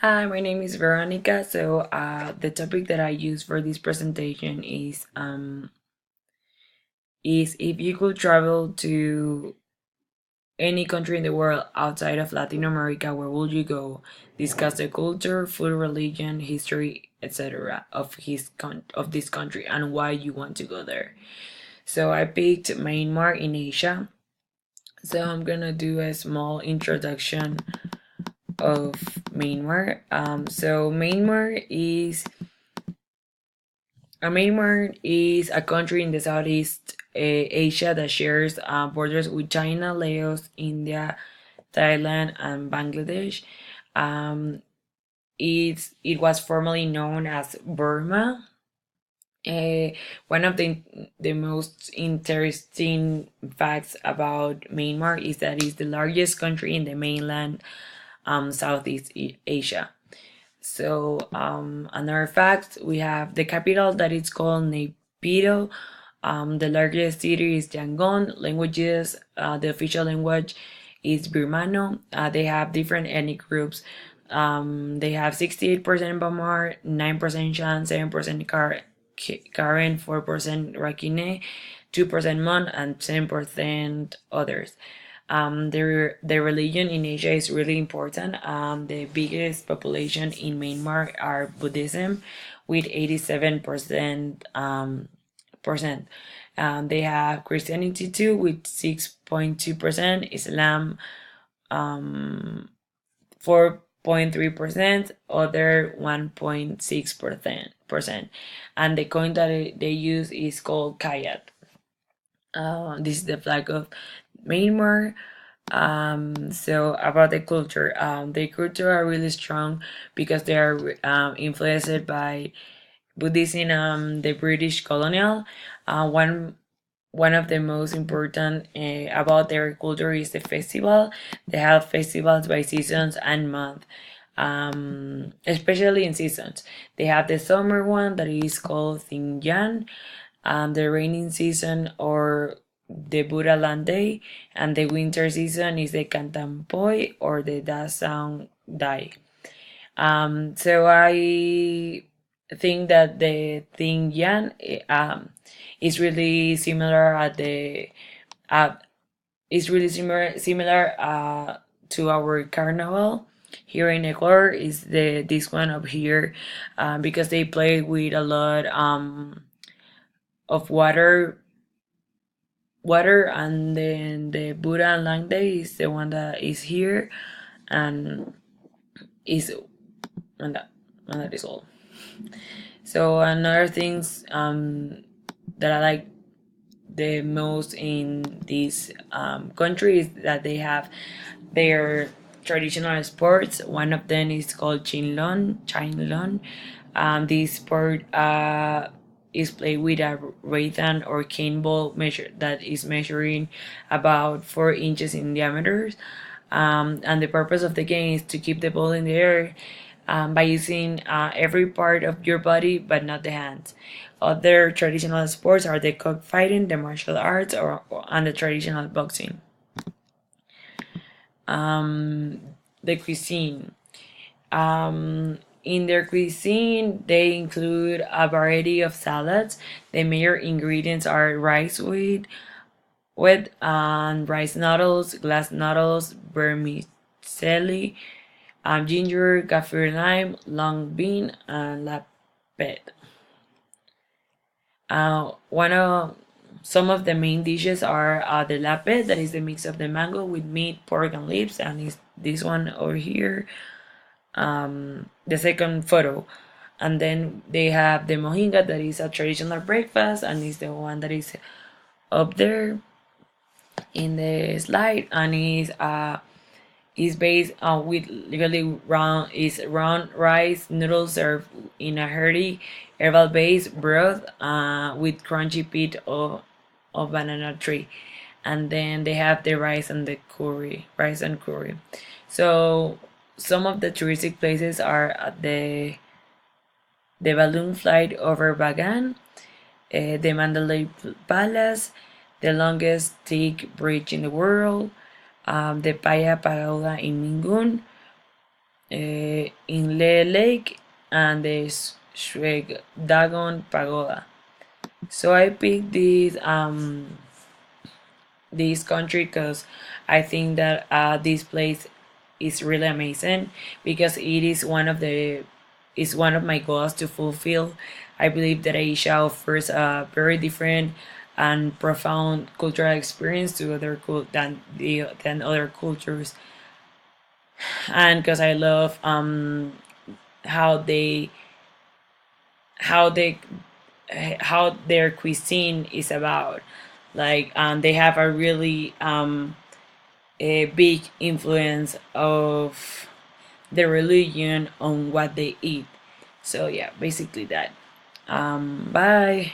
Hi, my name is Veronica. The topic that I use for this presentation is if you could travel to any country in the world outside of Latin America, where would you go? Discuss the culture, food, religion, history, etc. of this country and why you want to go there. So I picked Myanmar in Asia. So I'm gonna do a small introduction of Myanmar. Myanmar is a country in the Southeast Asia that shares borders with China, Laos, India, Thailand, and Bangladesh. Um, it was formerly known as Burma. Uh, One of the most interesting facts about Myanmar is that it's the largest country in the mainland Southeast Asia. Another fact, we have the capital that is called Naypyidaw. The largest city is Yangon. Languages, the official language is Birmano. They have different ethnic groups. They have 68% Bamar, 9% Shan, 7% Karen, 4% Rakhine, 2% Mon, and 10% others. The religion in Asia is really important. The biggest population in Myanmar are Buddhism, with 87% percent. They have Christianity too, with 6.2%, Islam 4.3%, other 1.6%, and the coin that they use is called Kayat. This is the flag of Myanmar. About the culture are really strong because they are influenced by Buddhism, the British colonial. One of the most important about their culture is the festival. They have festivals by seasons and month, especially in seasons. They have the summer one that is called Xinjiang, the raining season or the Buddha Land Day, and the winter season is the Kantampoi or the Dasang Dai. I think that the Xinjiang is really similar uh, to our carnival here in Ecuador. Is the this one up here, because they play with a lot of water, and then the Buddha Lang Day is the one that is here, and is and that is all. So another things that I like the most in this country is that they have their traditional sports. One of them is called Chinlon. This sport is played with a rattan or cane ball that is measuring about 4 inches in diameter. And the purpose of the game is to keep the ball in the air by using every part of your body but not the hands. Other traditional sports are the cockfighting, the martial arts, and the traditional boxing. The cuisine. In their cuisine, they include a variety of salads. The major ingredients are rice with rice noodles, glass noodles, vermicelli, ginger, kaffir lime, long bean, and lapet. One of Some of the main dishes are the lapet, that is the mix of the mango with meat, pork, and lips, and is this one over here, the second photo. And then they have the mohinga, that is a traditional breakfast, and is the one that is up there in the slide, and is based on with really round rice noodles served in a hearty herbal based broth with crunchy pit of banana tree. And then they have the rice and curry. So some of the touristic places are at the balloon flight over Bagan, the Mandalay Palace, the longest thick bridge in the world, the Paya Pagoda in Mingun, Inle Lake and the Dagon Pagoda. So I picked this country because I think that this place is really amazing because it is one of my goals to fulfill. I believe that Asia offers a very different and profound cultural experience to than other cultures, and because I love how they how they how their cuisine is about. Like they have a really a big influence of the religion on what they eat. So yeah, basically that. Bye.